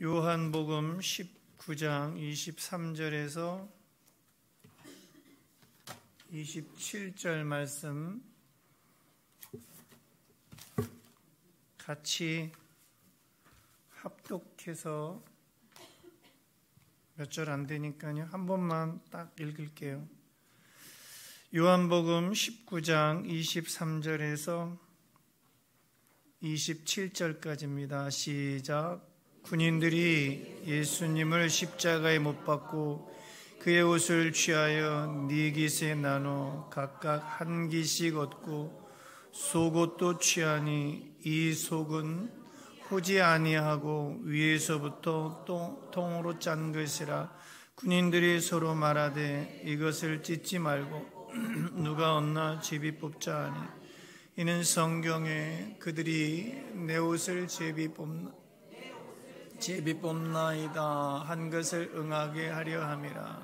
요한복음 19장 23절에서 27절 말씀 같이 합독해서 몇 절 안 되니까요. 한 번만 딱 읽을게요. 요한복음 19장 23절에서 27절까지입니다. 시작. 군인들이 예수님을 십자가에 못 박고 그의 옷을 취하여 네 깃에 나눠 각각 한 깃씩 얻고 속옷도 취하니 이 속은 호지 아니하고 위에서부터 통으로 짠 것이라. 군인들이 서로 말하되 이것을 찢지 말고 누가 얻나 제비 뽑자 하니 이는 성경에 그들이 내 옷을 제비 뽑나이다 한 것을 응하게 하려 함이라.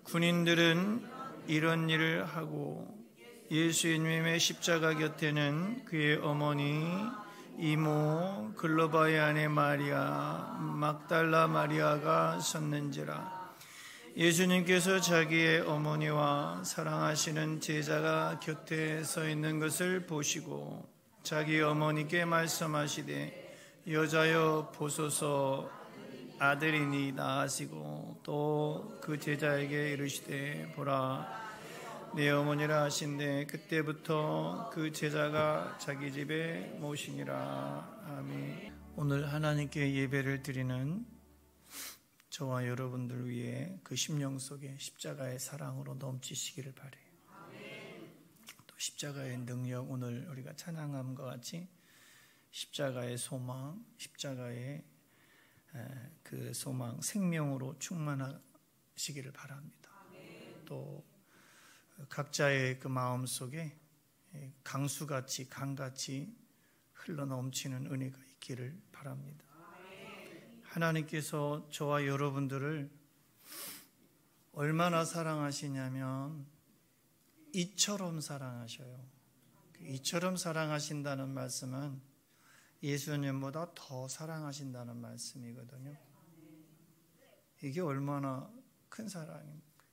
군인들은 이런 일을 하고 예수님의 십자가 곁에는 그의 어머니, 이모, 글로바의 아내 마리아, 막달라 마리아가 섰는지라. 예수님께서 자기의 어머니와 사랑하시는 제자가 곁에 서 있는 것을 보시고 자기 어머니께 말씀하시되 여자여 보소서 아들이니이다 하시고 또 그 제자에게 이르시되 보라 내 어머니라 하신대 그때부터 그 제자가 자기 집에 모시니라. 아멘. 오늘 하나님께 예배를 드리는 저와 여러분들 위해 그 심령 속에 십자가의 사랑으로 넘치시기를 바라요. 또 십자가의 능력, 오늘 우리가 찬양함과 같이 십자가의 소망, 십자가의 그 소망, 생명으로 충만하시기를 바랍니다. 또 각자의 그 마음 속에 강수같이 강같이 흘러넘치는 은혜가 있기를 바랍니다. 하나님께서 저와 여러분들을 얼마나 사랑하시냐면 이처럼 사랑하셔요. 이처럼 사랑하신다는 말씀은 예수님보다 더 사랑하신다는 말씀이거든요. 이게 얼마나 큰 사랑입니까?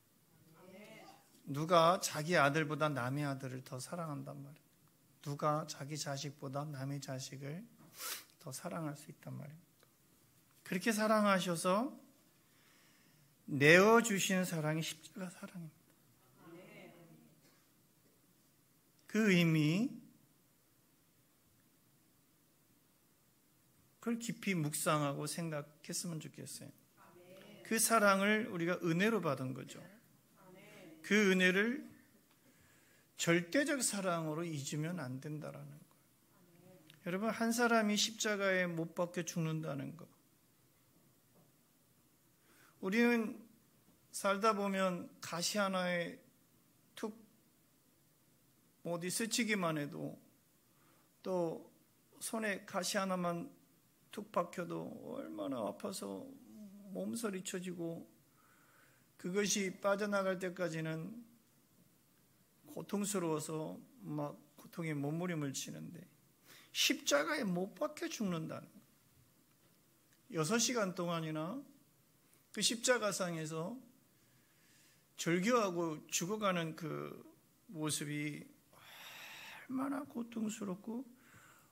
누가 자기 아들보다 남의 아들을 더 사랑한단 말이에요. 누가 자기 자식보다 남의 자식을 더 사랑할 수 있단 말입니다. 그렇게 사랑하셔서 내어주시는 사랑이 십자가 사랑입니다. 그 의미, 그걸 깊이 묵상하고 생각했으면 좋겠어요. 그 사랑을 우리가 은혜로 받은 거죠. 그 은혜를 절대적 사랑으로 잊으면 안 된다라는 거예요. 여러분, 한 사람이 십자가에 못 박혀 죽는다는 거. 우리는 살다 보면 가시 하나에 툭 어디 스치기만 해도 또 손에 가시 하나만 툭 박혀도 얼마나 아파서 몸서리 쳐지고 그것이 빠져나갈 때까지는 고통스러워서 막 고통에 몸부림을 치는데 십자가에 못 박혀 죽는다는 거예요. 6시간 동안이나 그 십자가상에서 절규하고 죽어가는 그 모습이 얼마나 고통스럽고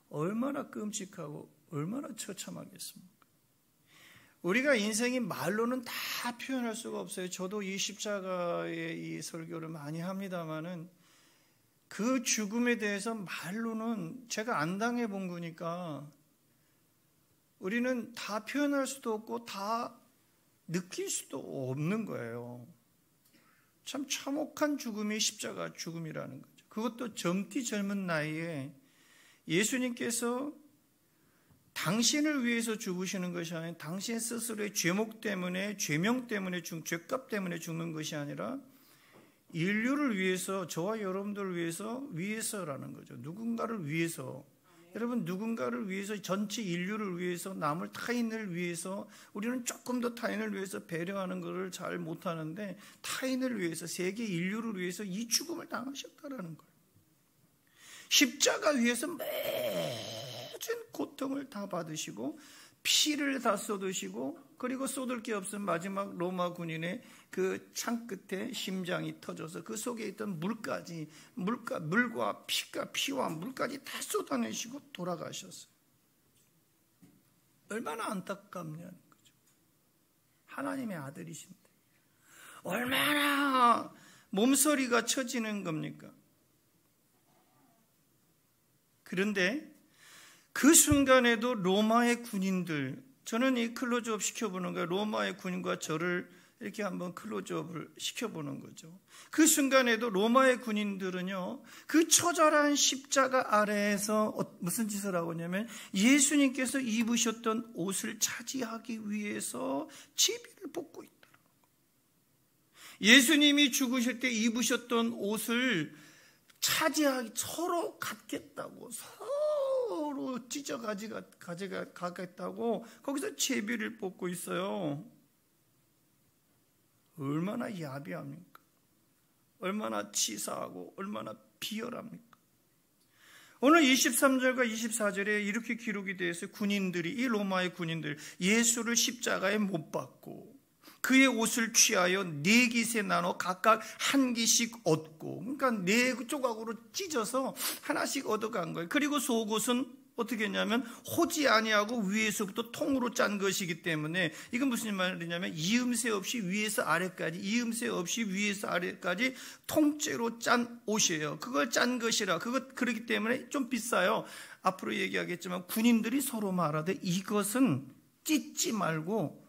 얼마나 끔찍하고 얼마나 처참하겠습니까? 우리가 인생이 말로는 다 표현할 수가 없어요. 저도 이 십자가의 이 설교를 많이 합니다마는 그 죽음에 대해서 말로는 제가 안 당해본 거니까 우리는 다 표현할 수도 없고 다 느낄 수도 없는 거예요. 참 참혹한 죽음이 십자가 죽음이라는 거죠. 그것도 젊디 젊은 나이에 예수님께서 당신을 위해서 죽으시는 것이 아니라 당신 스스로의 죄목 때문에, 죄명 때문에, 죄값 때문에 죽는 것이 아니라 인류를 위해서, 저와 여러분들을 위해서라는 거죠. 누군가를 위해서. 여러분, 누군가를 위해서, 전체 인류를 위해서, 남을 타인을 위해서, 우리는 조금 더 타인을 위해서 배려하는 것을 잘 못하는데 타인을 위해서, 세계 인류를 위해서 이 죽음을 당하셨다라는 거예요. 십자가 위에서 모든 고통을 다 받으시고 피를 다 쏟으시고, 그리고 쏟을 게 없은 마지막 로마 군인의 그 창 끝에 심장이 터져서 그 속에 있던 물과 피와 물까지 다 쏟아내시고 돌아가셨어요. 얼마나 안타깝냐는 거죠. 하나님의 아들이신데 얼마나 몸서리가 쳐지는 겁니까? 그런데 그 순간에도 로마의 군인들, 저는 이 클로즈업 시켜보는 거예요. 로마의 군인과 저를 이렇게 한번 클로즈업을 시켜보는 거죠. 그 순간에도 로마의 군인들은요, 그 처절한 십자가 아래에서 무슨 짓을 하고 있냐면 예수님께서 입으셨던 옷을 차지하기 위해서 제비를 뽑고 있다. 예수님이 죽으실 때 입으셨던 옷을 차지하기, 서로 갖겠다고, 서로 찢어 가겠다고 거기서 제비를 뽑고 있어요. 얼마나 야비합니까? 얼마나 치사하고 얼마나 비열합니까? 오늘 23절과 24절에 이렇게 기록이 되어 있어요. 군인들이, 이 로마의 군인들, 예수를 십자가에 못 박고 그의 옷을 취하여 4깃에 나눠 각각 한 기씩 얻고, 그러니까 4조각으로 찢어서 하나씩 얻어간 거예요. 그리고 속옷은 어떻게 했냐면 호지 아니하고 위에서부터 통으로 짠 것이기 때문에, 이건 무슨 말이냐면 이음새 없이 위에서 아래까지, 이음새 없이 위에서 아래까지 통째로 짠 옷이에요. 그걸 짠 것이라, 그렇기 때문에 좀 비싸요. 앞으로 얘기하겠지만 군인들이 서로 말하되 이것은 찢지 말고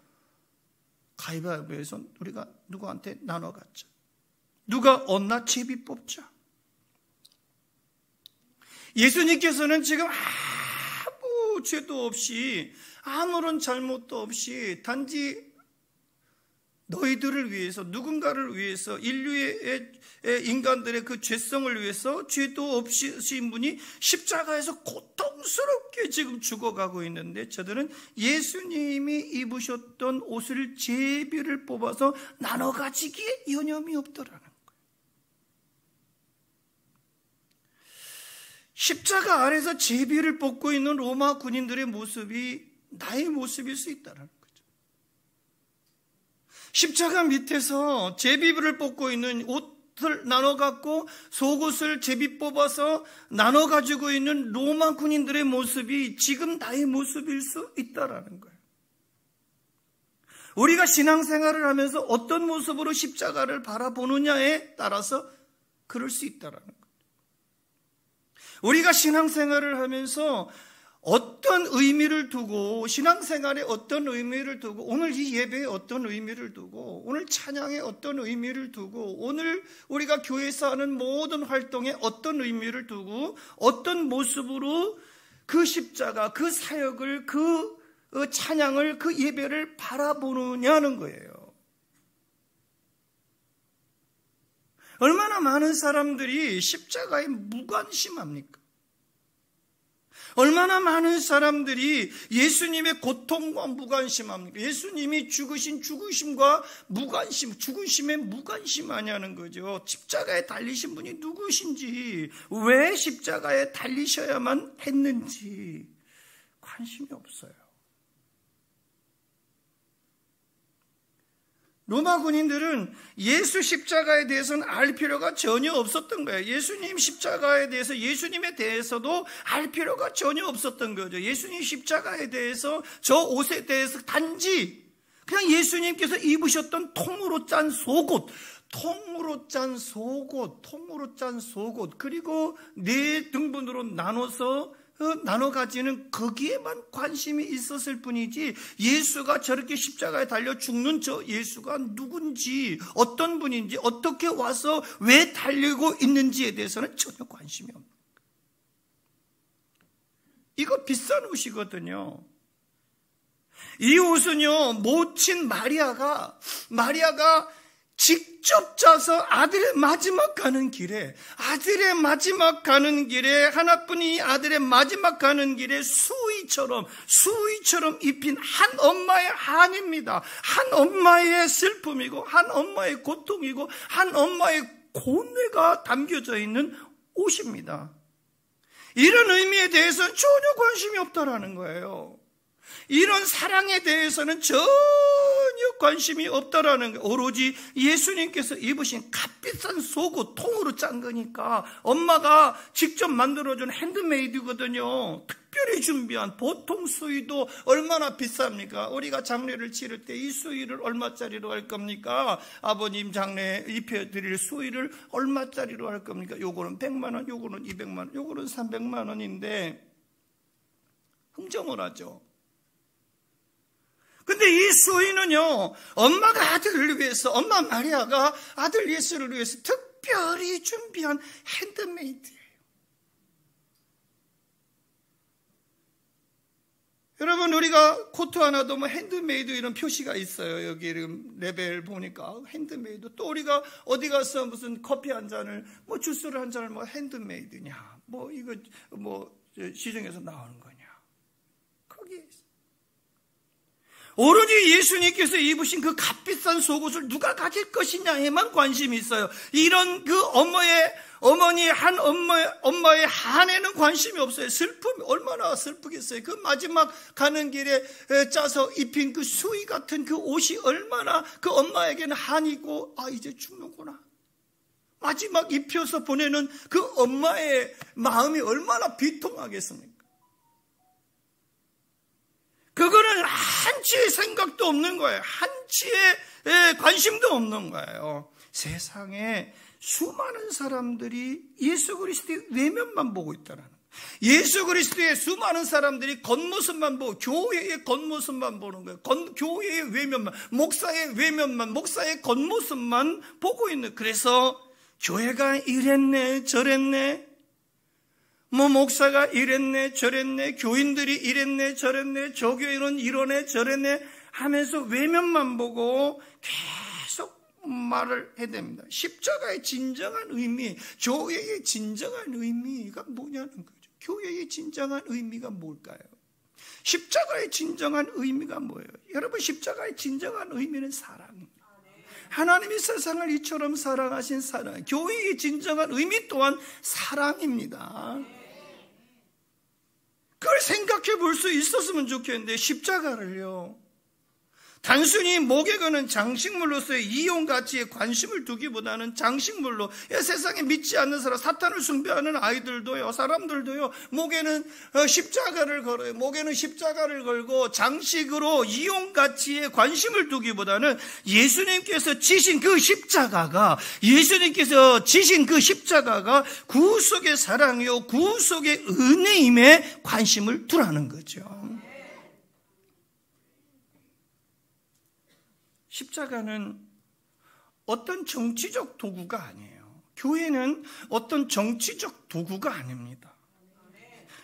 가위바위보에서 우리가 누구한테 나눠 갖자. 누가 얻나 제비 뽑자. 예수님께서는 지금 아무 죄도 없이, 아무런 잘못도 없이 단지 너희들을 위해서, 누군가를 위해서, 인류의 인간들의 그 죄성을 위해서 죄도 없으신 분이 십자가에서 고통스럽게 지금 죽어가고 있는데, 저들은 예수님이 입으셨던 옷을 제비를 뽑아서 나눠 가지기에 여념이 없더라는 거예요. 십자가 아래서 제비를 뽑고 있는 로마 군인들의 모습이 나의 모습일 수 있다는 거죠. 십자가 밑에서 제비를 뽑고 있는, 옷을 나눠 갖고 속옷을 제비 뽑아서 나눠 가지고 있는 로마 군인들의 모습이 지금 나의 모습일 수 있다는 거예요. 우리가 신앙생활을 하면서 어떤 모습으로 십자가를 바라보느냐에 따라서 그럴 수 있다는 거예요. 우리가 신앙생활을 하면서 어떤 의미를 두고, 신앙생활에 어떤 의미를 두고, 오늘 이 예배에 어떤 의미를 두고, 오늘 찬양에 어떤 의미를 두고, 오늘 우리가 교회에서 하는 모든 활동에 어떤 의미를 두고, 어떤 모습으로 그 십자가, 그 사역을, 그 찬양을, 그 예배를 바라보느냐는 거예요. 얼마나 많은 사람들이 십자가에 무관심합니까? 얼마나 많은 사람들이 예수님의 고통과 무관심합니까? 예수님이 죽으신 죽으심과 무관심, 죽으심에 무관심하냐는 거죠. 십자가에 달리신 분이 누구신지, 왜 십자가에 달리셔야만 했는지 관심이 없어요. 로마 군인들은 예수 십자가에 대해서는 알 필요가 전혀 없었던 거예요. 예수님 십자가에 대해서, 예수님에 대해서도 알 필요가 전혀 없었던 거죠. 예수님 십자가에 대해서, 저 옷에 대해서 단지 그냥 예수님께서 입으셨던 통으로 짠 속옷, 그리고 4등분으로 나눠 가지는 거기에만 관심이 있었을 뿐이지, 예수가 저렇게 십자가에 달려 죽는 저 예수가 누군지, 어떤 분인지, 어떻게 와서 왜 달리고 있는지에 대해서는 전혀 관심이 없는 거예요. 이거 비싼 옷이거든요. 이 옷은요, 모친 마리아가 직접 짜서 아들의 마지막 가는 길에, 하나뿐인 아들의 마지막 가는 길에 수의처럼 입힌 한 엄마의 한입니다. 한 엄마의 슬픔이고, 한 엄마의 고통이고, 한 엄마의 고뇌가 담겨져 있는 옷입니다. 이런 의미에 대해서는 전혀 관심이 없다라는 거예요. 이런 사랑에 대해서는 전혀 관심이 없다라는 거예요. 오로지 예수님께서 입으신 값비싼 속옷 통으로 짠 거니까 엄마가 직접 만들어준 핸드메이드거든요. 특별히 준비한 보통 수의도 얼마나 비쌉니까? 우리가 장례를 치를 때 이 수의를 얼마짜리로 할 겁니까? 아버님 장례 입혀드릴 수의를 얼마짜리로 할 겁니까? 요거는 100만 원, 요거는 200만 원, 요거는 300만 원인데 흥정을 하죠. 근데 이 수의는요, 엄마가 아들을 위해서, 엄마 마리아가 아들 예수를 위해서 특별히 준비한 핸드메이드예요. 여러분, 우리가 코트 하나도 뭐 핸드메이드 이런 표시가 있어요. 여기 이름 레벨 보니까 핸드메이드. 또 우리가 어디 가서 무슨 커피 한 잔을, 뭐 주스를 한 잔을 뭐 핸드메이드냐, 뭐 이거 뭐 시중에서 나오는 거냐. 거기에 있어요. 오로지 예수님께서 입으신 그 값비싼 속옷을 누가 가질 것이냐에만 관심이 있어요. 이런 그 엄마의 한에는 관심이 없어요. 슬픔이 얼마나 슬프겠어요. 그 마지막 가는 길에 짜서 입힌 그 수의 같은 그 옷이 얼마나 그 엄마에게는 한이고, 아 이제 죽는구나. 마지막 입혀서 보내는 그 엄마의 마음이 얼마나 비통하겠습니까? 그거는 한치의 생각도 없는 거예요. 한치의 관심도 없는 거예요. 세상에 수많은 사람들이 예수 그리스도의 외면만 보고 있다는 거예요. 예수 그리스도의 수많은 사람들이 겉모습만 보고 교회의 겉모습만 보는 거예요. 교회의 외면만, 목사의 외면만, 목사의 겉모습만 보고 있는. 그래서 교회가 이랬네 저랬네, 뭐 목사가 이랬네 저랬네, 교인들이 이랬네 저랬네, 저 교회는 이러네 저랬네 하면서 외면만 보고 계속 말을 해야 됩니다. 십자가의 진정한 의미, 교회의 진정한 의미가 뭐냐는 거죠. 교회의 진정한 의미가 뭘까요? 십자가의 진정한 의미가 뭐예요? 여러분, 십자가의 진정한 의미는 사랑입니다. 하나님이 세상을 이처럼 사랑하신 사랑, 교회의 진정한 의미 또한 사랑입니다. 그걸 생각해 볼 수 있었으면 좋겠는데, 십자가를요, 단순히 목에 거는 장식물로서의 이용 가치에 관심을 두기보다는 장식물로, 세상에 믿지 않는 사람, 사탄을 숭배하는 아이들도요, 사람들도요, 목에는 십자가를 걸어요. 목에는 십자가를 걸고 장식으로 이용 가치에 관심을 두기보다는 예수님께서 지신 그 십자가가, 예수님께서 지신 그 십자가가 구속의 사랑이요, 구속의 은혜임에 관심을 두라는 거죠. 십자가는 어떤 정치적 도구가 아니에요. 교회는 어떤 정치적 도구가 아닙니다.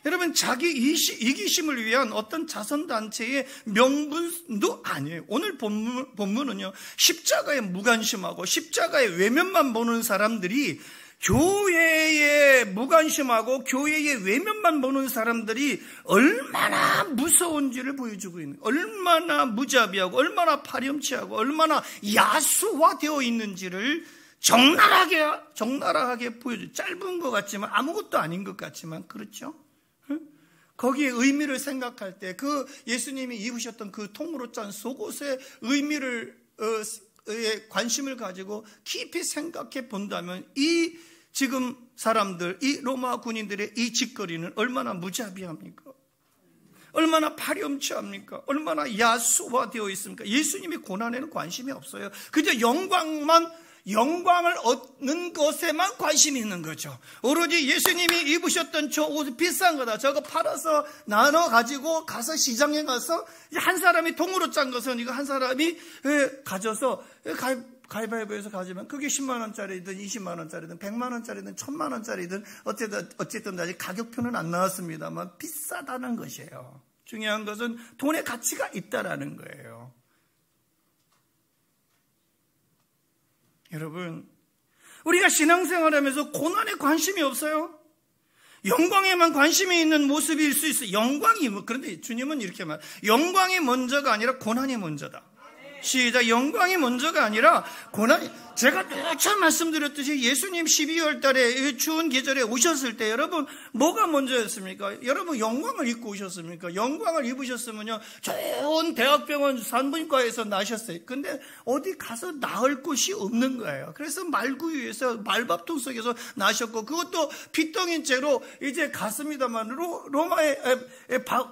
여러분, 자기 이기심을 위한 어떤 자선단체의 명분도 아니에요. 오늘 본문은요, 십자가에 무관심하고 십자가의 외면만 보는 사람들이, 교회에 무관심하고 교회의 외면만 보는 사람들이 얼마나 무서운지를 보여주고 있는, 얼마나 무자비하고 얼마나 파렴치하고 얼마나 야수화되어 있는지를 적나라하게 보여줘요. 짧은 것 같지만, 아무것도 아닌 것 같지만, 그렇죠? 거기에 의미를 생각할 때 그 예수님이 입으셨던 그 통으로 짠 속옷의 의미를 관심을 가지고 깊이 생각해 본다면, 이 지금 사람들, 이 로마 군인들의 이 짓거리는 얼마나 무자비합니까? 얼마나 파렴치합니까? 얼마나 야수화되어 있습니까? 예수님이 고난에는 관심이 없어요. 그저 영광을 얻는 것에만 관심이 있는 거죠. 오로지 예수님이 입으셨던 저 옷 비싼 거다, 저거 팔아서 나눠 가지고 가서 시장에 가서 한 사람이 통으로 짠 것은 이거 한 사람이 가져서 가위바위보에서 가지면 그게 10만 원짜리든 20만 원짜리든 100만 원짜리든 1000만 원짜리든 어쨌든 아직 가격표는 안 나왔습니다만 비싸다는 것이에요. 중요한 것은 돈의 가치가 있다라는 거예요. 여러분, 우리가 신앙생활하면서 고난에 관심이 없어요? 영광에만 관심이 있는 모습일 수 있어요. 영광이, 그런데 주님은 이렇게 말해요. 영광이 먼저가 아니라 고난이 먼저다. 시작. 영광이 먼저가 아니라 고난이. 제가 누차 말씀드렸듯이 예수님 12월 달에 추운 계절에 오셨을 때 여러분 뭐가 먼저였습니까? 여러분 영광을 입고 오셨습니까? 영광을 입으셨으면요 좋은 대학병원 산부인과에서 나셨어요. 근데 어디 가서 나을 곳이 없는 거예요. 그래서 말구유에서 말밥통 속에서 나셨고, 그것도 핏덩인 채로 이제 갔습니다만 로마에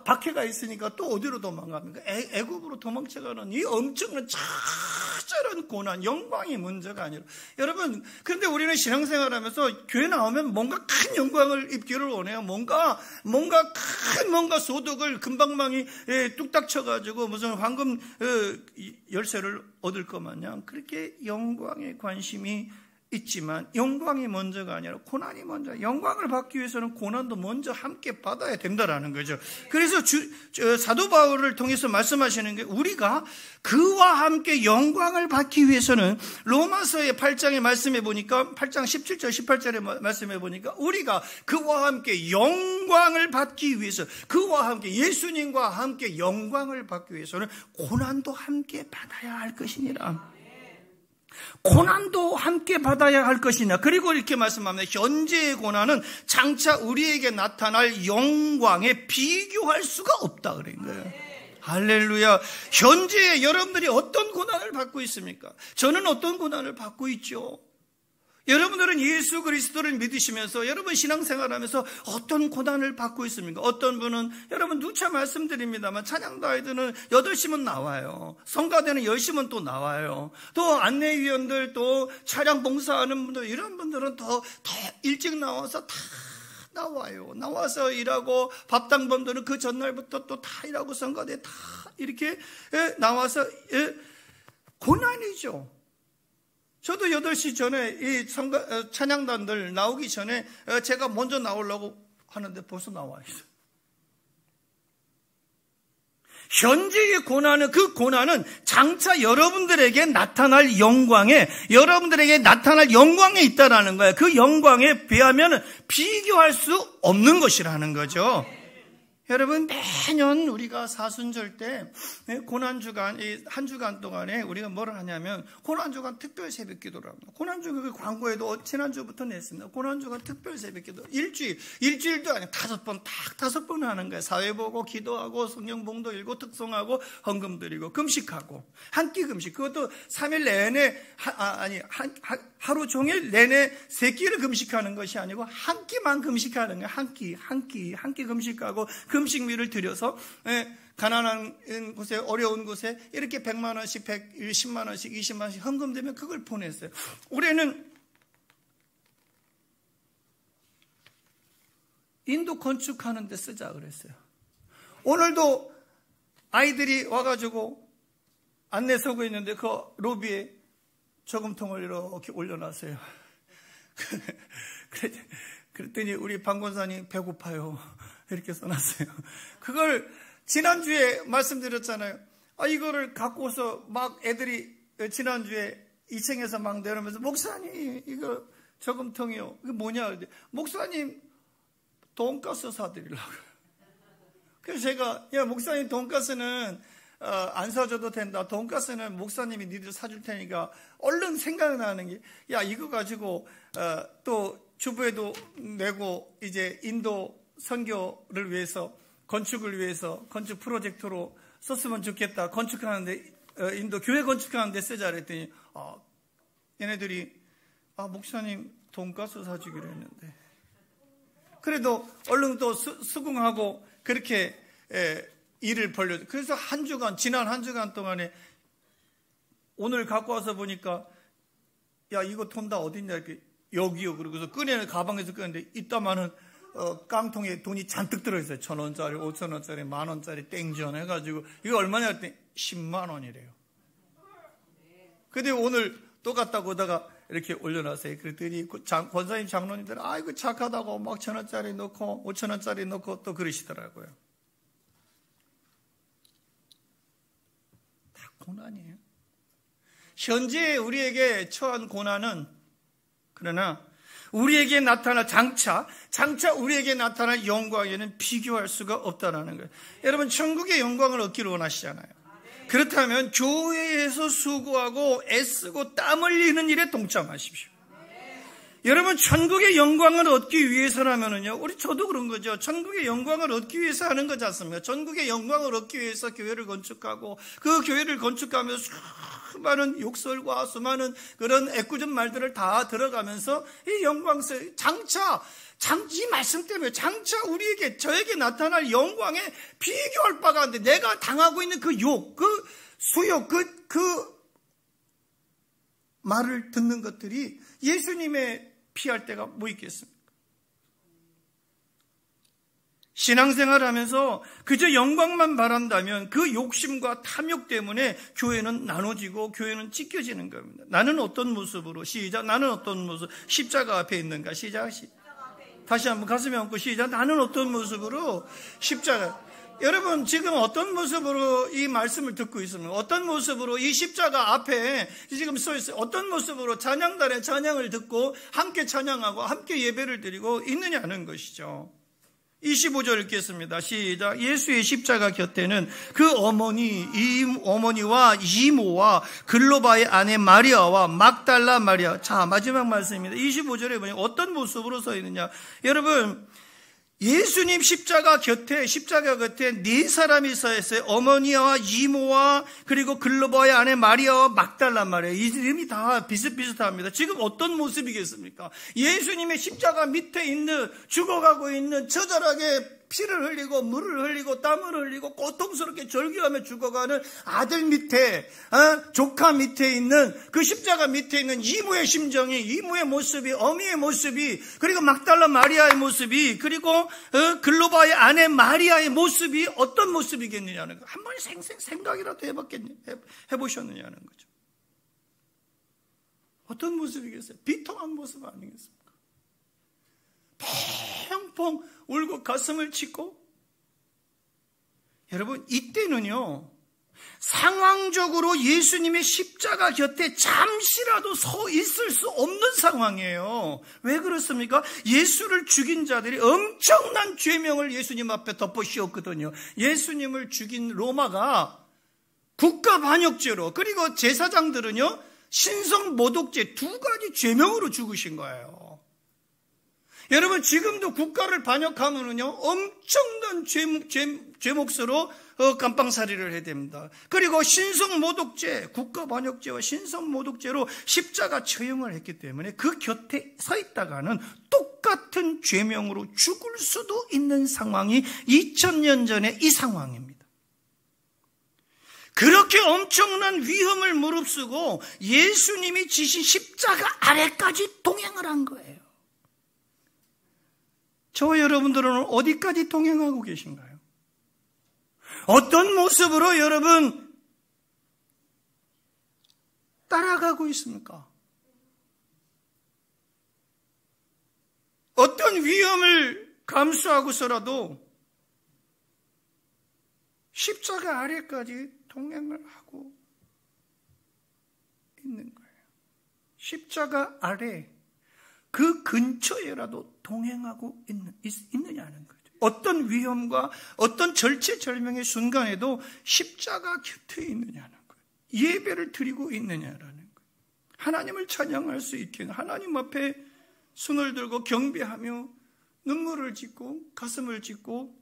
박해가 있으니까 또 어디로 도망갑니까? 애굽으로 도망쳐가는 이 엄청난 처절한 고난, 영광이 먼저가 아니라. 여러분, 그런데 우리는 신앙생활하면서 교회 나오면 뭔가 큰 영광을 입기를 원해요. 뭔가 큰 소득을 금방망이 뚝딱 쳐가지고 무슨 황금 열쇠를 얻을 것 마냥 그렇게 영광에 관심이 있지만 영광이 먼저가 아니라 고난이 먼저. 영광을 받기 위해서는 고난도 먼저 함께 받아야 된다라는 거죠. 그래서 사도 바울을 통해서 말씀하시는 게, 우리가 그와 함께 영광을 받기 위해서는 로마서의 8장에 말씀해 보니까 8장 17절 18절에 말씀해 보니까 우리가 그와 함께 영광을 받기 위해서, 그와 함께 예수님과 함께 영광을 받기 위해서는 고난도 함께 받아야 할 것이니라. 고난도 함께 받아야 할 것이냐. 그리고 이렇게 말씀합니다. 현재의 고난은 장차 우리에게 나타날 영광에 비교할 수가 없다 그런 거예요. 할렐루야. 현재 여러분들이 어떤 고난을 받고 있습니까? 저는 어떤 고난을 받고 있죠. 여러분들은 예수 그리스도를 믿으시면서 여러분 신앙생활하면서 어떤 고난을 받고 있습니까? 어떤 분은, 여러분 누차 말씀드립니다만 찬양도 아이들은 8시면 나와요. 성가대는 10시면 또 나와요. 또 안내위원들, 또 차량 봉사하는 분들, 이런 분들은 더 일찍 나와서 다 나와요. 나와서 일하고, 밥당범들은 그 전날부터 또 다 일하고, 성가대 다 이렇게 나와서 고난이죠. 저도 8시 전에 이 찬양단들 나오기 전에 제가 먼저 나오려고 하는데 벌써 나와 있어요. 현재의 고난은, 그 고난은 장차 여러분들에게 나타날 영광에 있다라는 거예요. 그 영광에 비하면 비교할 수 없는 것이라는 거죠. 여러분, 매년 우리가 사순절 때 고난주간, 이 한 주간 동안에 우리가 뭘 하냐면 고난주간 특별 새벽 기도를 합니다. 고난주간 광고에도 지난주부터 냈습니다. 고난주간 특별 새벽 기도. 일주일도 아니고 5번 하는 거예요. 사회 보고 기도하고 성경 봉도 읽고 특송하고 헌금 드리고 금식하고, 한 끼 금식. 그것도 3일 내내 하루 종일 내내 3끼를 금식하는 것이 아니고 한 끼만 금식하는 거예요. 한 끼 금식하고 금식미를 들여서 가난한 곳에, 어려운 곳에 이렇게 100만 원씩, 10만 원씩, 20만 원씩 헌금되면 그걸 보냈어요. 올해는 인도 건축하는 데 쓰자 그랬어요. 오늘도 아이들이 와가지고 안내 서고 있는데 그 로비에 저금통을 이렇게 올려놨어요. 그랬더니 우리 방 권사님 배고파요 이렇게 써놨어요. 그걸 지난주에 말씀드렸잖아요. 이거를 갖고서 막 애들이 지난주에 2층에서 막 내려오면서, 목사님 이거 저금통이요, 이거 뭐냐. 목사님 돈가스 사드리려고. 그래서 제가, 야 목사님 돈가스는 안 사줘도 된다. 돈가스는 목사님이 니들 사줄 테니까. 얼른 생각나는 게, 야 이거 가지고 또 주부에도 내고 이제 인도 선교를 위해서, 건축을 위해서 건축 프로젝트로 썼으면 좋겠다. 건축하는데, 인도 교회 건축하는데 쓰자 그랬더니 얘네들이 목사님 돈가스 사주기로 했는데, 그래도 얼른 또 수긍하고 그렇게 일을 벌려줘. 그래서 지난 한 주간 동안에 오늘 갖고 와서 보니까, 야 이거 돈 다 어딨냐 이렇게, 여기요. 그러고서 꺼내는, 가방에서 꺼냈는데 이따마는 깡통에 돈이 잔뜩 들어있어요. 1,000원짜리, 5,000원짜리, 10,000원짜리 땡전 해가지고, 이거 얼마냐 했더니 10만 원이래요. 근데 오늘 또 갔다 오다가 이렇게 올려놨어요. 그랬더니 권사님 장로님들, 아이고 착하다고 막 1,000원짜리 넣고 5,000원짜리 넣고 또 그러시더라고요. 다 고난이에요. 현재 우리에게 처한 고난은, 그러나 우리에게 나타날 장차 우리에게 나타날 영광에는 비교할 수가 없다는 거예요. 여러분 천국의 영광을 얻기를 원하시잖아요. 그렇다면 교회에서 수고하고 애쓰고 땀 흘리는 일에 동참하십시오. 여러분, 천국의 영광을 얻기 위해서라면은요, 저도 그런 거죠. 천국의 영광을 얻기 위해서 하는 거지 않습니까? 천국의 영광을 얻기 위해서 교회를 건축하고, 그 교회를 건축하면서 수많은 욕설과 수많은 그런 애꿎은 말들을 다 들어가면서 이 영광스, 이 말씀 때문에 장차 저에게 나타날 영광에 비교할 바가 안 돼. 내가 당하고 있는 그 욕, 그 수욕, 그 말을 듣는 것들이 예수님의 피할 때가 뭐 있겠습니까? 신앙생활하면서 그저 영광만 바란다면 그 욕심과 탐욕 때문에 교회는 나눠지고 교회는 찢겨지는 겁니다. 나는 어떤 모습으로, 시작, 나는 어떤 모습, 십자가 앞에 있는가, 시작, 다시 한번 가슴에 얹고 시작, 나는 어떤 모습으로, 십자가. 여러분, 지금 어떤 모습으로 이 말씀을 듣고 있습니까? 어떤 모습으로 이 십자가 앞에 지금 서 있어요? 어떤 모습으로 찬양단의 찬양을 듣고 함께 찬양하고 함께 예배를 드리고 있느냐는 것이죠. 25절 읽겠습니다. 시작. 예수의 십자가 곁에는 그 어머니와 이모와 글로바의 아내 마리아와 막달라 마리아. 자, 마지막 말씀입니다. 25절에 보니 어떤 모습으로 서 있느냐. 여러분, 예수님 십자가 곁에 네 사람이 서 있어요. 어머니와 이모와 그리고 글로바의 아내 마리아와 막달라 마리아. 이 이름이 다 비슷비슷합니다. 지금 어떤 모습이겠습니까? 예수님의 십자가 밑에 있는, 죽어가고 있는, 처절하게 피를 흘리고 물을 흘리고 땀을 흘리고 고통스럽게 절규하며 죽어가는 아들 밑에, 조카 밑에 있는, 그 십자가 밑에 있는 이모의 심정이, 이모의 모습이, 어미의 모습이, 그리고 막달라 마리아의 모습이, 그리고 글로바의 아내 마리아의 모습이 어떤 모습이겠느냐는 거. 한번 생각이라도 해보셨느냐는 거죠. 어떤 모습이겠어요? 비통한 모습 아니겠습니까? 펑펑 울고 가슴을 치고. 여러분, 이때는요, 상황적으로 예수님의 십자가 곁에 잠시라도 서 있을 수 없는 상황이에요. 왜 그렇습니까? 예수를 죽인 자들이 엄청난 죄명을 예수님 앞에 덮어 씌웠거든요. 예수님을 죽인 로마가 국가 반역죄로, 그리고 제사장들은요, 신성 모독죄, 두 가지 죄명으로 죽으신 거예요. 여러분, 지금도 국가를 반역하면은요, 엄청난 죄목으로 깜빵살이를 해야 됩니다. 그리고 신성모독죄, 국가 반역죄와 신성모독죄로 십자가 처형을 했기 때문에 그 곁에 서 있다가는 똑같은 죄명으로 죽을 수도 있는 상황이 2000년 전에 이 상황입니다. 그렇게 엄청난 위험을 무릅쓰고 예수님이 지신 십자가 아래까지 동행을 한 거예요. 저와 여러분들은 어디까지 동행하고 계신가요? 어떤 모습으로 여러분 따라가고 있습니까? 어떤 위험을 감수하고서라도 십자가 아래까지 동행을 하고 있는 거예요. 십자가 아래, 그 근처에라도 동행하고 있느냐는 거죠. 어떤 위험과 어떤 절체절명의 순간에도 십자가 곁에 있느냐는 거예요. 예배를 드리고 있느냐라는 거예요. 하나님을 찬양할 수 있게, 하나님 앞에 손을 들고 경배하며 눈물을 짓고 가슴을 짓고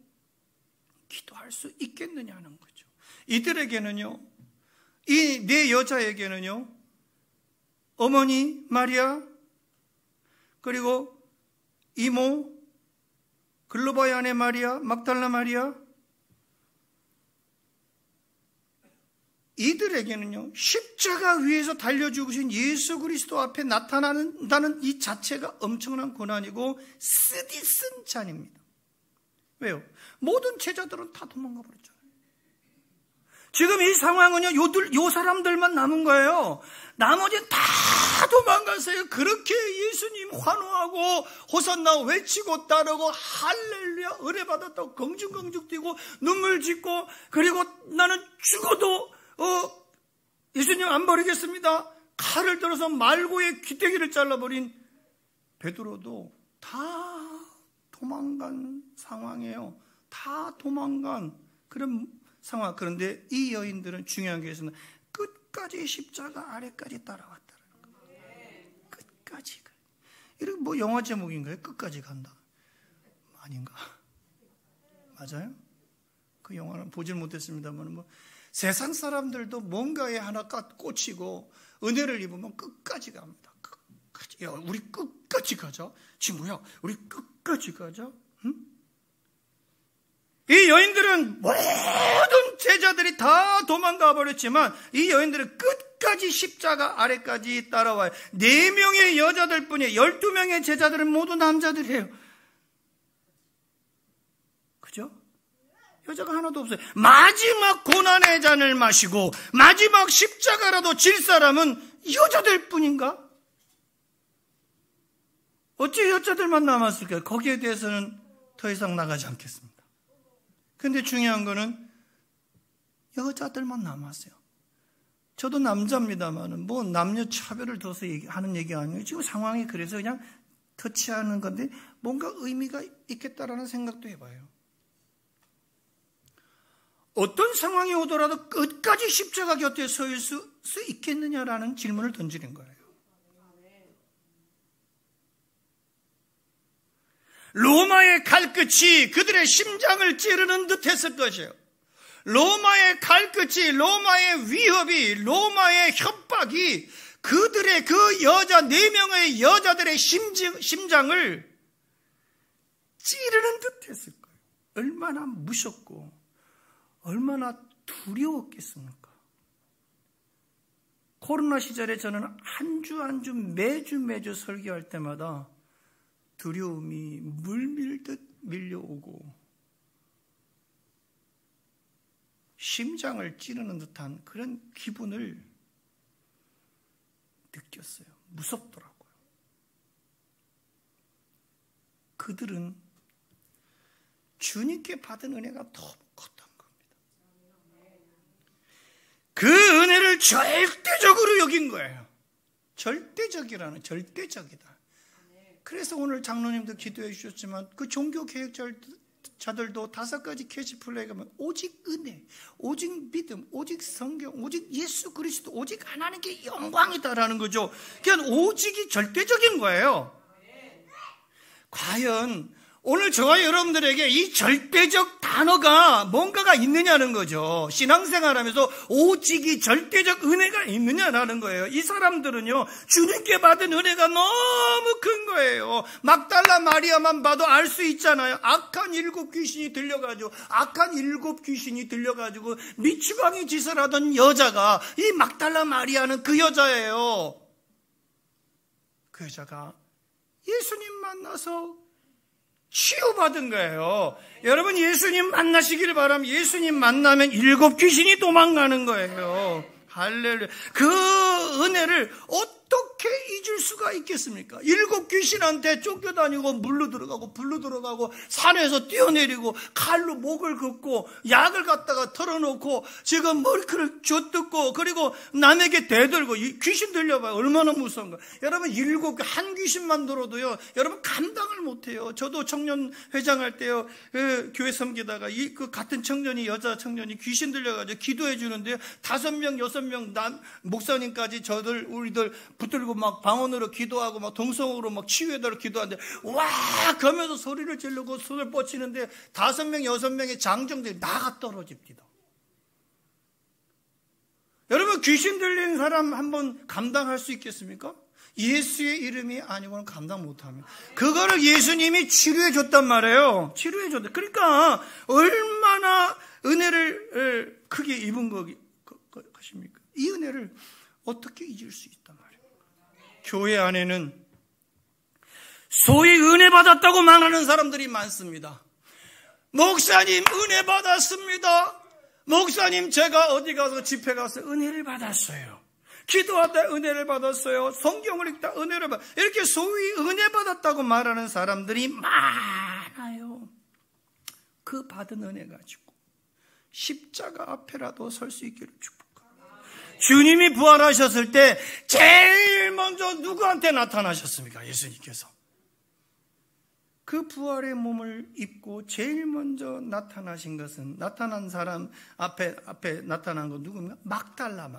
기도할 수 있겠느냐는 거죠. 이들에게는요, 이 네 여자에게는요, 어머니 마리아, 그리고 이모, 글로바의 아내 마리아, 막달라 마리아, 이들에게는요, 십자가 위에서 달려 죽으신 예수 그리스도 앞에 나타난다는 이 자체가 엄청난 고난이고 쓰디쓴 잔입니다. 왜요? 모든 제자들은 다 도망가 버렸잖아요. 지금 이 상황은요, 요 사람들만 남은 거예요. 나머지는 다 도망갔어요. 그렇게 예수님 환호하고 호산나 외치고 따르고 할렐루야 은혜받았다고 긍중긍중 뛰고 눈물 짓고, 그리고 나는 죽어도 예수님 안 버리겠습니다. 칼을 들어서 말고의 귀때기를 잘라버린 베드로도 다 도망간 상황이에요. 다 도망간 그런 상황. 그런데 이 여인들은 중요한 게 있으면 끝까지 십자가 아래까지 따라왔다는 거예요. 끝까지. 이렇게 뭐 영화 제목인가요? 끝까지 간다. 아닌가? 맞아요? 그 영화는 보질 못했습니다만 뭐 세상 사람들도 뭔가에 하나 꽂히고 은혜를 입으면 끝까지 갑니다. 끝까지. 야, 우리 끝까지 가자. 친구야, 우리 끝까지 가자. 응? 이 여인들은 모든 제자들이 다 도망가 버렸지만 이 여인들은 끝까지 십자가 아래까지 따라와요. 4명의 여자들 뿐이에요. 12명의 제자들은 모두 남자들이에요. 그죠? 여자가 하나도 없어요. 마지막 고난의 잔을 마시고 마지막 십자가라도 질 사람은 여자들 뿐인가? 어찌 여자들만 남았을까요? 거기에 대해서는 더 이상 나가지 않겠습니다. 근데 중요한 거는 여자들만 남았어요. 저도 남자입니다만은 뭐 남녀 차별을 둬서 하는 얘기가 아니에요. 지금 상황이 그래서 그냥 터치하는 건데 뭔가 의미가 있겠다라는 생각도 해봐요. 어떤 상황이 오더라도 끝까지 십자가 곁에 서 있을 수 있겠느냐라는 질문을 던지는 거예요. 로마의 칼끝이 그들의 심장을 찌르는 듯 했을 것이에요. 로마의 칼끝이, 로마의 위협이, 로마의 협박이 그들의 그 여자 4명의 여자들의 심장을 찌르는 듯 했을 거예요. 얼마나 무섭고 얼마나 두려웠겠습니까? 코로나 시절에 저는 한 주 한 주 매주 설교할 때마다 두려움이 물밀듯 밀려오고 심장을 찌르는 듯한 그런 기분을 느꼈어요. 무섭더라고요. 그들은 주님께 받은 은혜가 너무 컸던 겁니다. 그 은혜를 절대적으로 여긴 거예요. 절대적이다. 그래서 오늘 장로님도 기도해 주셨지만 그 종교 개혁자들도 5가지 캐치플레이가 오직 은혜, 오직 믿음, 오직 성경, 오직 예수 그리스도, 오직 하나님께 영광이다라는 거죠. 그냥 오직이 절대적인 거예요. 과연 오늘 저와 여러분들에게 이 절대적 단어가 뭔가가 있느냐는 거죠. 신앙생활하면서 오직이 절대적 은혜가 있느냐라는 거예요. 이 사람들은요, 주님께 받은 은혜가 너무 큰 거예요. 막달라 마리아만 봐도 알 수 있잖아요. 악한 7귀신이 들려가지고 미추광이 짓을 하던 여자가, 이 막달라 마리아는 그 여자예요. 그 여자가 예수님 만나서 치유받은 거예요. 여러분, 예수님 만나시기를 바랍니다. 예수님 만나면 7귀신이 도망가는 거예요. 할렐루야. 그 은혜를 어떻게 잊을 수가 있겠습니까? 7귀신한테 쫓겨다니고 물로 들어가고 불로 들어가고 산에서 뛰어내리고 칼로 목을 긋고 약을 갖다가 털어놓고 지금 머리카락을 쥐어뜯고 그리고 남에게 대들고 귀신 들려봐요. 얼마나 무서운 거예요. 여러분, 한 귀신만 들어도요, 여러분 감당을 못해요. 저도 청년 회장할 때요, 교회 섬기다가 그 같은 청년이, 여자 청년이 귀신 들려가지고 기도해 주는데요, 5명 6명 목사님까지 우리들 붙들고 막 방언으로 기도하고 막 동성으로 막 치유해달라고 기도하는데 와 그러면서 소리를 지르고 손을 뻗치는데 5명 6명의 장정들이 나가 떨어집니다. 여러분, 귀신 들린 사람 한번 감당할 수 있겠습니까? 예수의 이름이 아니고는 감당 못합니다. 그거를 예수님이 치료해 줬단 말이에요. 치료해 줬다. 그러니까 얼마나 은혜를 크게 입은 것입니까? 이 은혜를 어떻게 잊을 수 있단 말이에요. 교회 안에는 소위 은혜 받았다고 말하는 사람들이 많습니다. 목사님 은혜 받았습니다. 목사님 제가 어디 가서 집회 가서 은혜를 받았어요. 기도하다 은혜를 받았어요. 성경을 읽다 은혜를 받았어요. 이렇게 소위 은혜 받았다고 말하는 사람들이 많아요. 그 받은 은혜 가지고 십자가 앞에라도 설 수 있기를 축복합니다. 주님이 부활하셨을 때 제일 먼저 누구한테 나타나셨습니까? 예수님께서. 그 부활의 몸을 입고 제일 먼저 나타나신 것은, 나타난 사람 앞에 나타난 건 누굽니까? 막달라.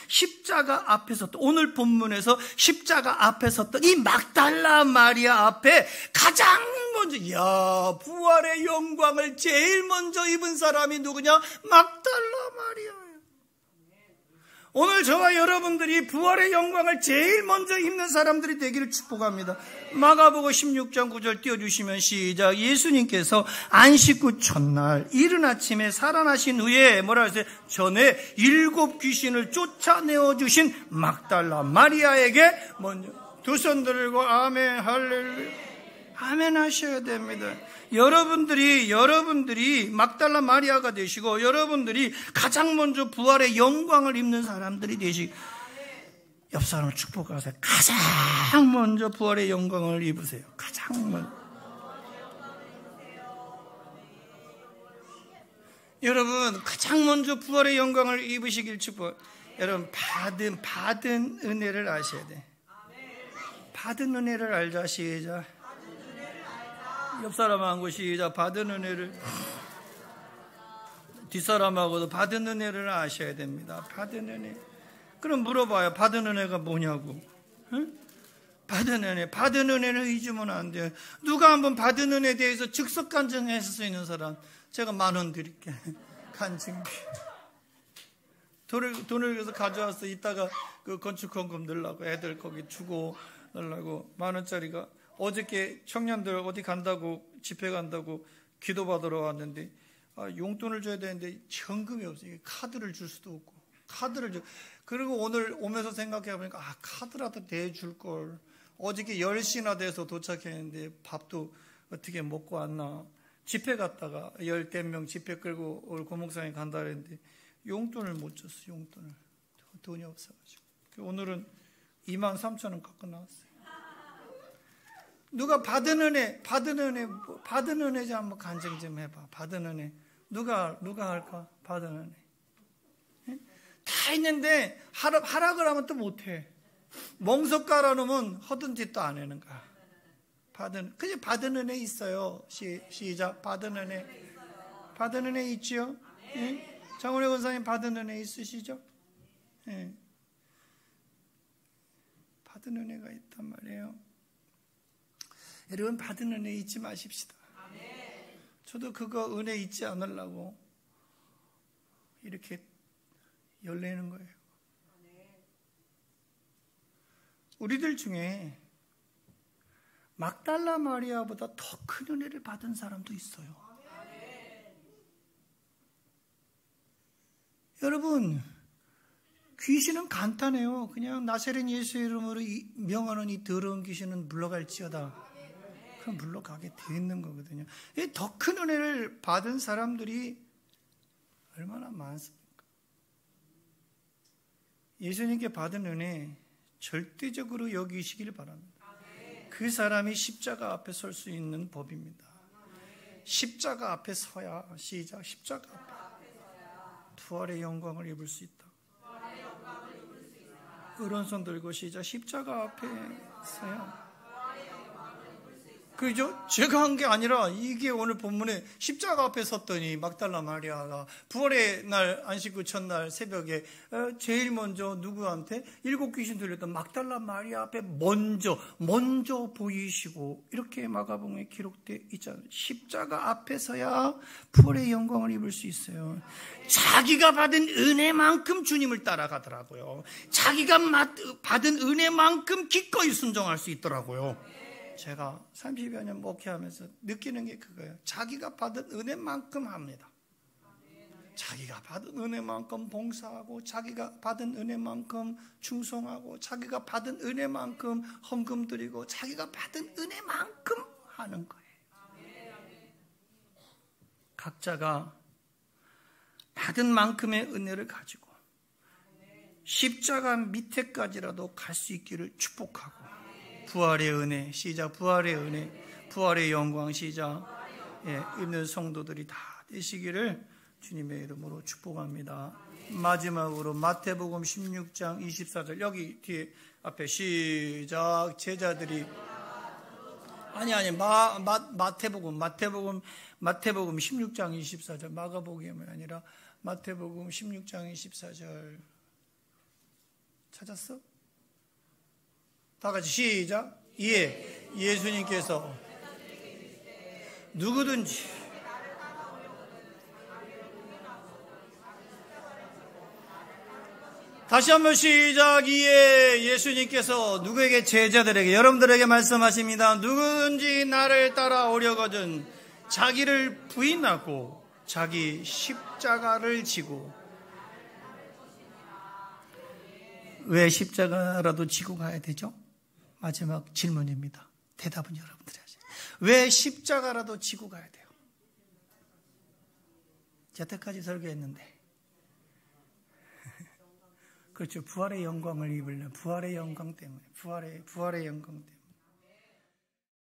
십자가 앞에 섰던, 오늘 본문에서 십자가 앞에 섰던 이 막달라 마리아 앞에 가장 먼저, 부활의 영광을 제일 먼저 입은 사람이 누구냐? 막달라 마리아예요. 오늘 저와 여러분들이 부활의 영광을 제일 먼저 입는 사람들이 되기를 축복합니다. 마가복음 16장 9절 띄워주시면 시작. 예수님께서 안식구 첫날 이른 아침에 살아나신 후에 뭐라 하세요? 전에 7 귀신을 쫓아내어 주신 막달라 마리아에게 먼저 두 손 들고 아멘 할렐루야 아멘 하셔야 됩니다. 여러분들이 막달라 마리아가 되시고, 여러분들이 가장 먼저 부활의 영광을 입는 사람들이 되시고, 옆 사람을 축복하세요. 가장 먼저 부활의 영광을 입으세요. 가장 먼저. 여러분, 가장 먼저 부활의 영광을 입으시길 축복. 여러분, 받은 은혜를 아셔야 돼. 받은 은혜를 알자. 시작. 옆 사람하고 시작. 받은 은혜를. 뒷사람하고도 받은 은혜를 아셔야 됩니다. 받은 은혜. 그럼 물어봐요. 받은 은혜가 뭐냐고. 응? 받은 은혜를 잊으면 안 돼요. 누가 한번 받은 은혜에 대해서 즉석 간증했을 수 있는 사람, 제가 10,000원 드릴게. 간증비. 돈을 그래서 가져와서 이따가 그 건축헌금 넣으려고, 애들 거기 주고 넣으려고 10,000원짜리가. 어저께 청년들 어디 간다고, 집회 간다고 기도받으러 왔는데, 용돈을 줘야 되는데 현금이 없어요. 카드를 줄 수도 없고. 그리고 오늘 오면서 생각해보니까, 카드라도 대줄 걸. 어저께 10시나 돼서 도착했는데 밥도 어떻게 먹고 왔나. 집회 갔다가 10명 집회 끌고 오늘 고목상에 간다 그랬는데 용돈을 못 줬어. 용돈을. 돈이 없어가지고. 오늘은 23,000원 갖고 나왔어요. 누가 받은 은혜지 한번 간증 좀 해봐. 받은 은혜. 누가 할까? 받은 은혜. 네? 다 있는데 하락을 하면 또 못해. 멍석 깔아놓으면 허든 짓도 안 하는 거야. 그냥 받은 은혜 있어요. 시작. 받은 은혜. 받은 은혜 있지요? 네? 장훈혜 권사님 받은 은혜 있으시죠? 네. 받은 은혜가 있단 말이에요. 여러분, 받은 은혜 잊지 마십시다. 저도 그거 은혜 잊지 않으려고 이렇게 열내는 거예요. 우리들 중에 막달라 마리아보다 더 큰 은혜를 받은 사람도 있어요. 여러분, 귀신은 간단해요. 그냥 나사렛 예수의 이름으로 명하는 이 더러운 귀신은 물러갈지어다. 그럼 물러가게 돼 있는 거거든요. 더 큰 은혜를 받은 사람들이 얼마나 많습니까? 예수님께 받은 은혜 절대적으로 여기시기를 바랍니다. 그 사람이 십자가 앞에 설 수 있는 법입니다. 십자가 앞에 서야, 시작, 십자가 앞에 부활의 영광을 입을 수 있다. 오른손 들고 시작. 십자가 앞에 서야. 그죠? 제가 한 게 아니라 이게 오늘 본문에 십자가 앞에 섰더니 막달라 마리아가 부활의 날 안식구 첫날 새벽에 제일 먼저 누구한테 7 귀신 들렸던 막달라 마리아 앞에 먼저 보이시고, 이렇게 마가복음에 기록되어 있잖아요. 십자가 앞에서야 부활의 영광을 입을 수 있어요. 자기가 받은 은혜만큼 주님을 따라가더라고요. 자기가 받은 은혜만큼 기꺼이 순종할 수 있더라고요. 제가 30여 년 목회하면서 느끼는 게 그거예요. 자기가 받은 은혜만큼 합니다. 자기가 받은 은혜만큼 봉사하고, 자기가 받은 은혜만큼 충성하고, 자기가 받은 은혜만큼 헌금 드리고, 자기가 받은 은혜만큼 하는 거예요. 각자가 받은 만큼의 은혜를 가지고 십자가 밑에까지라도 갈 수 있기를 축복하고, 부활의 은혜, 시작. 부활의 은혜, 부활의 영광, 시작. 있는 성도들이 다 되시기를 주님의 이름으로 축복합니다. 마지막으로 마태복음 16장 24절, 여기 뒤에 앞에 시작. 제자들이 아니 마태복음 16장 24절 마가복음이 아니라 마태복음 16장 24절 찾았어? 다 같이 시작. 예수님께서 누구든지 다시 한번 시작. 예수님께서 누구에게? 제자들에게, 여러분들에게 말씀하십니다. 누구든지 나를 따라오려거든 자기를 부인하고 자기 십자가를 지고. 왜 십자가라도 지고 가야 되죠? 마지막 질문입니다. 대답은 여러분들이 하세요. 왜 십자가라도 지고 가야 돼요? 여태까지 설교했는데. 그렇죠. 부활의 영광을 입으려면 부활의 영광 때문에. 부활의 영광 때문에.